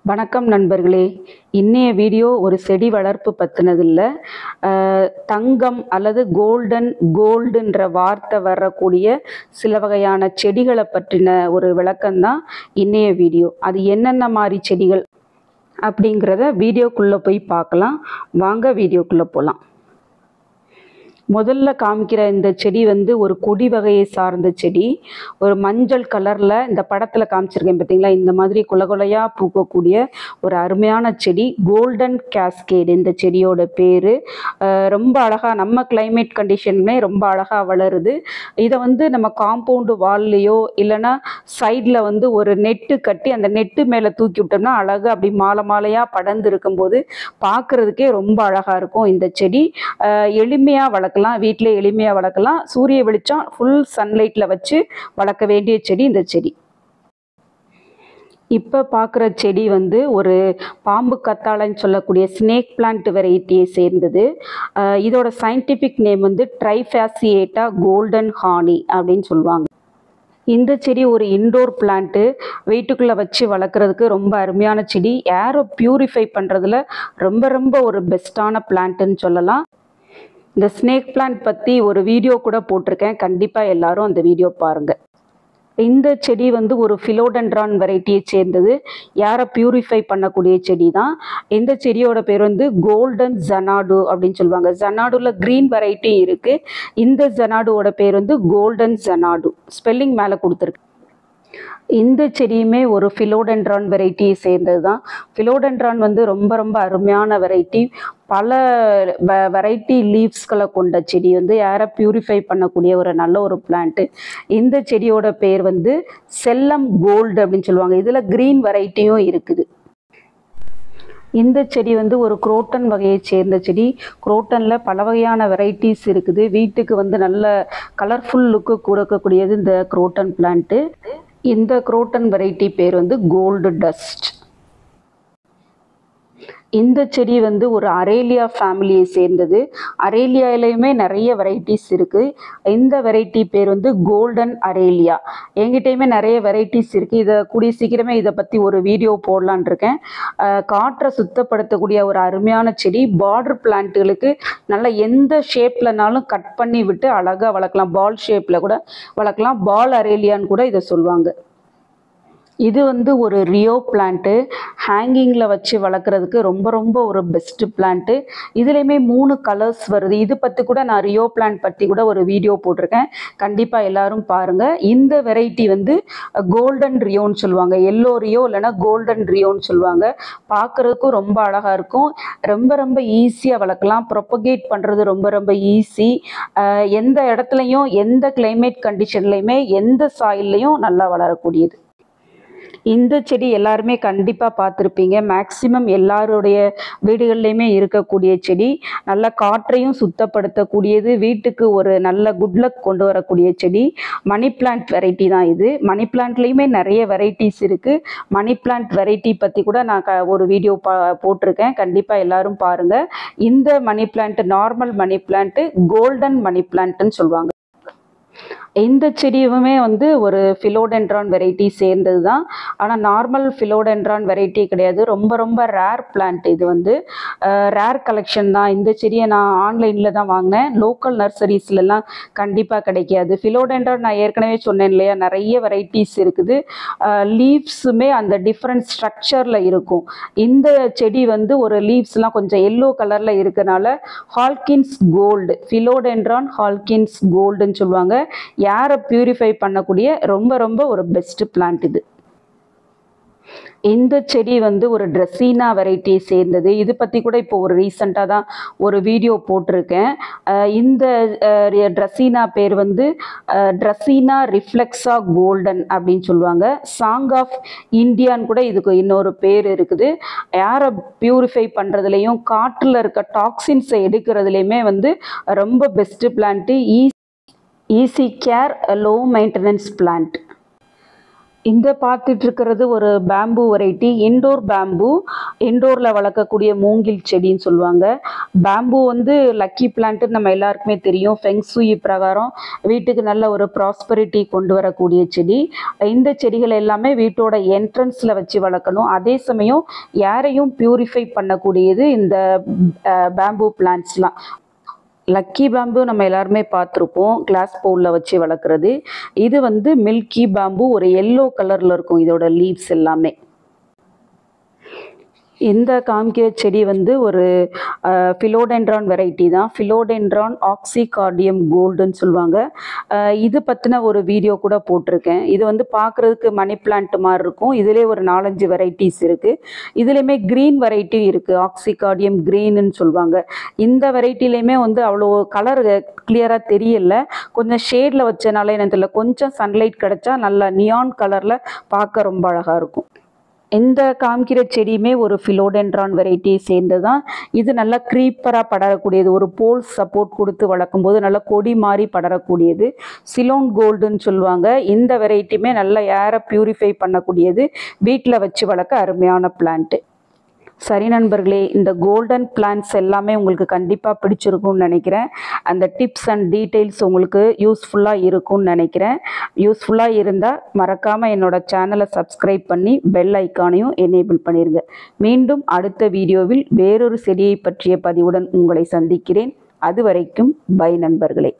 வணக்கம் நண்பர்களே. இன்னைய வீடியோ ஒரு செடி வளர்ப்பு பற்றினது இல்லை. தங்கம் அல்லது கோல்டுன்ற வார்த்தை வரக்கூடிய சில வகையான செடிகளை பற்றின ஒரு விளக்கம்தான் இன்னைய வீடியோ. அது என்னென்ன மாதிரி செடிகள் அப்படிங்கிறத வீடியோக்குள்ளே போய் பார்க்கலாம். வாங்க வீடியோக்குள்ளே போகலாம். முதல்ல காமிக்கிற இந்த செடி ஒரு கொடி வகையை சார்ந்த செடி. ஒரு மஞ்சள் கலரில் இந்த படத்தில் காமிச்சிருக்கேன் பார்த்தீங்களா, இந்த மாதிரி குலகுலையாக பூக்கக்கூடிய ஒரு அருமையான செடி கோல்டன் cascade. இந்த செடியோட பேர் ரொம்ப அழகாக நம்ம கிளைமேட் கண்டிஷனுமே ரொம்ப அழகாக வளருது. இதை நம்ம காம்பவுண்டு வால்லையோ இல்லைன்னா சைடில் ஒரு நெட்டு கட்டி அந்த நெட்டு மேலே தூக்கி விட்டோம்னா அழகாக அப்படி மாலை மாலையாக படர்ந்து இருக்கும்போது பார்க்குறதுக்கே ரொம்ப அழகாக இருக்கும். இந்த செடி எளிமையாக வளர்க்கலாம், வீட்டிலே எளிமையாக வளர்க்கலாம். சூரிய வெளிச்சம் ஃபுல் சன்லைட்டில் வச்சு வளர்க்க வேண்டிய செடி இந்த செடி. இப்போ பார்க்குற செடி ஒரு பாம்பு கத்தாழைன்னு சொல்லக்கூடிய ஸ்னேக் பிளான்ட் வெரைட்டியை சேர்ந்தது. இதோட சயின்டிஃபிக் நேம் ட்ரைஃபாசியேட்டா கோல்டன் ஹானி அப்படின்னு சொல்லுவாங்க. இந்த செடி ஒரு இன்டோர் பிளான்ட்டு, வீட்டுக்குள்ளே வச்சு வளர்க்குறதுக்கு ரொம்ப அருமையான செடி. ஏரை பியூரிஃபை பண்ணுறதுல ரொம்ப ஒரு பெஸ்ட்டான பிளான்ட்டுன்னு சொல்லலாம். இந்த ஸ்னேக் பிளான்ட் பற்றி ஒரு வீடியோ கூட போட்டிருக்கேன், கண்டிப்பாக எல்லாரும் அந்த வீடியோ பாருங்கள். இந்த செடி ஒரு ஃபிலோடென்ட்ரான் வெரைட்டியை சேர்ந்தது. யாரை பியூரிஃபை பண்ணக்கூடிய செடி தான். இந்த செடியோட பேர் கோல்டன் ஜனாடு அப்படின்னு சொல்லுவாங்க. ஜனாடுல க்ரீன் வெரைட்டி இருக்குது. இந்த ஜனாடுவோட பேர் கோல்டன் ஜனாடு. ஸ்பெல்லிங் மேலே கொடுத்துருக்கு. இந்த செடியுமே ஒரு ஃபிலோடென்ட்ரான் வெரைட்டியை சேர்ந்தது தான். ஃபிலோடென்ட்ரான் ரொம்ப அருமையான வெரைட்டி. பல வெரைட்டி லீவ்ஸ்களை கொண்ட செடி. ஏரை பியூரிஃபை பண்ணக்கூடிய ஒரு நல்ல ஒரு பிளான்ட்டு. இந்த செடியோட பேர் செல்லம் கோல்டு அப்படின்னு சொல்லுவாங்க. இதில் க்ரீன் வெரைட்டியும் இருக்குது. இந்த செடி ஒரு குரோட்டன் வகையை சேர்ந்த செடி. குரோட்டனில் பல வகையான வெரைட்டிஸ் இருக்குது. வீட்டுக்கு நல்ல கலர்ஃபுல் லுக்கு கொடுக்கக்கூடியது இந்த குரோட்டன் பிளான்ட்டு. இந்த குரோட்டன் வெரைட்டி பேர் கோல்டு டஸ்ட். இந்த செடி ஒரு அரேலியா ஃபேமிலியை சேர்ந்தது. அரேலியாலையுமே நிறைய வெரைட்டிஸ் இருக்குது. இந்த வெரைட்டி பேர் கோல்டன் அரேலியா. என்கிட்டையுமே நிறைய வெரைட்டிஸ் இருக்குது. இதை கூடிய சீக்கிரமே இதை பற்றி ஒரு வீடியோ போடலான் இருக்கேன். காற்றை சுத்தப்படுத்தக்கூடிய ஒரு அருமையான செடி. பார்டர் பிளான்ட்டுகளுக்கு நல்லா எந்த ஷேப்லனாலும் கட் பண்ணி விட்டு அழகாக வளர்க்கலாம். பால் ஷேப்பில் கூட வளர்க்கலாம். பால் அரேலியான்னு கூட இதை சொல்லுவாங்க. இது ஒரு ரியோ பிளான்ட்டு. ஹேங்கிங்கில் வச்சு வளர்க்குறதுக்கு ரொம்ப ஒரு பெஸ்ட்டு பிளான்ட்டு. இதுலேயுமே 3 கலர்ஸ் வருது. இது பற்றி கூட நான் ரியோ பிளான்ட் பற்றி கூட ஒரு வீடியோ போட்டிருக்கேன், கண்டிப்பாக எல்லாரும் பாருங்கள். இந்த வெரைட்டி கோல்டன் ரியோன்னு சொல்லுவாங்க. எல்லோ ரியோ இல்லைன்னா கோல்டன் ரியோன்னு சொல்லுவாங்க. பார்க்குறதுக்கும் ரொம்ப அழகாக இருக்கும். ரொம்ப ஈஸியாக வளர்க்கலாம். ப்ரொபகேட் பண்ணுறது ரொம்ப ஈஸி. எந்த இடத்துலையும் எந்த கிளைமேட் கண்டிஷன்லையுமே எந்த சாயில்லையும் நல்லா வளரக்கூடியது. இந்த செடி எல்லாருமே கண்டிப்பாக பார்த்துருப்பீங்க. மேக்சிமம் எல்லாருடைய வீடுகள்லையுமே இருக்கக்கூடிய செடி. நல்ல காற்றையும் சுத்தப்படுத்தக்கூடியது. வீட்டுக்கு ஒரு நல்ல குட்லக் கொண்டு வரக்கூடிய செடி. மணி பிளான்ட் வெரைட்டி தான் இது. மணி பிளான்ட்லேயுமே நிறைய வெரைட்டிஸ் இருக்குது. மணி பிளான்ட் வெரைட்டி பற்றி கூட நான் ஒரு வீடியோ போட்டிருக்கேன், கண்டிப்பாக எல்லாரும் பாருங்கள். இந்த money plant normal money plant, golden money பிளான்ட்டுன்னு சொல்லுவாங்க. இந்த செடியுமே ஒரு ஃபிலோடென்ட்ரான் வெரைட்டி சேர்ந்தது தான். ஆனால் நார்மல் ஃபிலோடென்ட்ரான் வெரைட்டி கிடையாது. ரொம்ப ரேர் பிளான்ட். இது ரேர் கலெக்ஷன் தான். இந்த செடியை நான் ஆன்லைனில் தான் வாங்கினேன். லோக்கல் நர்சரிஸ்லாம் கண்டிப்பாக கிடைக்காது. ஃபிலோடென்ட்ரான் நான் ஏற்கனவே சொன்னேன் இல்லையா, நிறைய வெரைட்டிஸ் இருக்குது. லீவ்ஸுமே அந்த டிஃப்ரெண்ட் ஸ்ட்ரக்சரில் இருக்கும். இந்த செடி ஒரு லீவ்ஸ்லாம் கொஞ்சம் எல்லோ கலரில் இருக்கனால ஹால்கின்ஸ் கோல்டு, ஃபிலோடென்ட்ரான் ஹால்கின்ஸ் கோல்டுன்னு சொல்லுவாங்க. யாரை பியூரிஃபை பண்ணக்கூடிய ரொம்ப ஒரு பெஸ்ட் பிளான்ட் இது. இந்த செடி ஒரு ட்ரெஸ்ஸீனா வெரைட்டியை சேர்ந்தது. இது பற்றி கூட இப்போ ஒரு ரீசண்டாக தான் ஒரு வீடியோ போட்டிருக்கேன். இந்த ட்ரெஸ்ஸீனா பேர் ட்ரெஸ்ஸீனா ரிஃப்ளெக்ஸா கோல்டன் அப்படின்னு சொல்லுவாங்க. சாங் ஆஃப் இந்தியான்னு கூட இதுக்கு இன்னொரு பேர் இருக்குது. ஏரை பியூரிஃபை பண்ணுறதுலையும் காற்றில் இருக்க டாக்ஸின்ஸை எடுக்கிறதுலையுமே ரொம்ப best plant. Easy care, low maintenance plant. இந்த பார்த்துட்டு இருக்கிறது ஒரு பேம்பு வெரைட்டி, இன்டோர் பேம்பு. இன்டோரில் வளர்க்கக்கூடிய மூங்கில் செடின்னு சொல்லுவாங்க. பேம்பு வந்து லக்கி பிளான்ட்டு நம்ம எல்லாருக்குமே தெரியும். ஃபெங்சுயி பிரகாரம் வீட்டுக்கு நல்ல ஒரு ப்ராஸ்பரிட்டி கொண்டு வரக்கூடிய செடி. இந்த செடிகள் எல்லாமே வீட்டோட என்ட்ரன்ஸில் வச்சு வளர்க்கணும். அதே சமயம் ஏரையும் பியூரிஃபை பண்ணக்கூடியது இந்த பேம்பு பிளான்ட்ஸ்லாம். லக்கி பேம்பு நம்ம எல்லாருமே பார்த்துருப்போம், கிளாஸ் பவுலில் வச்சு வளர்க்குறது. இது வந்து மில்கி பேம்பு, ஒரு எல்லோ கலரில் இருக்கும் இதோட லீவ்ஸ் எல்லாமே. இந்த காமிக்கிற செடி வந்து ஒரு ஃபிலோடென்ட்ரான் வெரைட்டி தான். ஃபிலோடென்ட்ரான் ஆக்சிகார்டியம் கோல்டுன்னு சொல்லுவாங்க. இது பற்றின ஒரு வீடியோ கூட போட்டிருக்கேன். இது வந்து பார்க்குறதுக்கு மணி பிளான்ட் மாதிரி இருக்கும். இதிலே ஒரு 4-5 வெரைட்டிஸ் இருக்குது. இதுலேயுமே க்ரீன் வெரைட்டி இருக்குது, ஆக்சிகார்டியம் க்ரீன்னு சொல்லுவாங்க. இந்த வெரைட்டிலையுமே வந்து அவ்வளோ கலர் கிளியராக தெரியல. கொஞ்சம் ஷேடில் வச்சனால என்ன தெரியல, கொஞ்சம் சன்லைட் கிடச்சா நல்லா நியான் கலரில் பார்க்க ரொம்ப அழகாக இருக்கும். இந்த காமிக்கிற செடியுமே ஒரு ஃபிலோடென்ட்ரான் வெரைட்டியை சேர்ந்து தான். இது நல்லா க்ரீப்பராக படரக்கூடியது, ஒரு போல் சப்போர்ட் கொடுத்து வளர்க்கும் போது நல்லா கொடி மாதிரி படரக்கூடியது. சிலோன் கோல்டுன்னு சொல்லுவாங்க. இந்த வெரைட்டியுமே நல்லா ஏரை பியூரிஃபை பண்ணக்கூடியது, வீட்டில் வச்சு வளர்க்க அருமையான பிளான்ட்டு. சரி நண்பர்களே, இந்த கோல்டன் பிளான்ட்ஸ் எல்லாமே உங்களுக்கு கண்டிப்பாக பிடிச்சிருக்கும்னு நினைக்கிறேன். அந்த டிப்ஸ் அண்ட் டீட்டெயில்ஸ் உங்களுக்கு யூஸ்ஃபுல்லாக இருக்கும்னு நினைக்கிறேன். யூஸ்ஃபுல்லாக இருந்தால் மறக்காமல் என்னோடய சேனலை சப்ஸ்கிரைப் பண்ணி பெல் ஐக்கானையும் எனேபிள் பண்ணிடுங்க. மீண்டும் அடுத்த வீடியோவில் வேறொரு செடியை பற்றிய பதிவுடன் உங்களை சந்திக்கிறேன். அது வரைக்கும் பை நண்பர்களே.